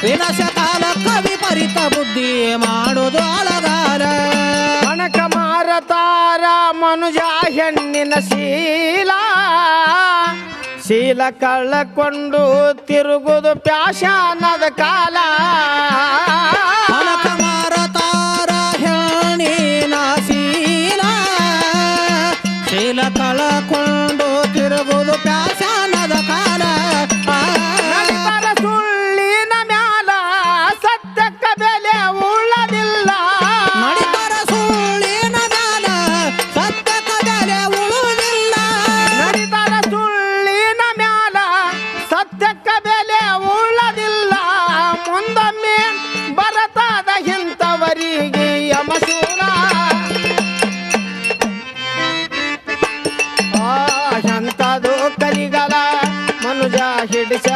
ವಿನಾಶಕಾಲ ವಿಪರೀತ ಬುದ್ಧಿ ಮಾಡೋದು ಅಳಗಾಲ ಕಣಕ ಮಾರತಾರ ಮನುಜ ಹೆಣ್ಣಿನ ಶೀಲ ಕಳ್ಳಕೊಂಡು ತಿರುಗುದು ಪ್ಯಾಶಾನದ ಕಾಲ ಕನಕ ಮಾರತಾರ ಹೆಣ್ಣಿನ ಶೀಲ ಕಳಕೊಂಡು ತಿರುಗುದು ಪ್ಯಾಶಾನದ ಕಾಲ ನಡಿತರ ಸುಳ್ಳಿನ ಮ್ಯಾಲ ಸತ್ಯಕ್ಕ ಬೆಲೆ ಉಳ್ಳದಿಲ್ಲ ನಡಿತರ ಸುಳ್ಳಿನ ಮ್ಯಾಲ ಸತ್ಯಕ್ಕ ಬೆಲೆ ಉಳುವುದಿಲ್ಲ ನಡಿತರ ಸುಳ್ಳಿನ ಮ್ಯಾಲ ಸತ್ಯಕ್ಕ ಬೆಲೆ ಉಳ್ಳದಿಲ್ಲ ಮುಂದೊಮ್ಮೆ ಬರತಾದ ಇಂಥವರಿಗೆ ಯಮಶೂಲ ಎಂಥದು ಕಲಿಗಲ ಮನುಜ ಹಿಡಿಸ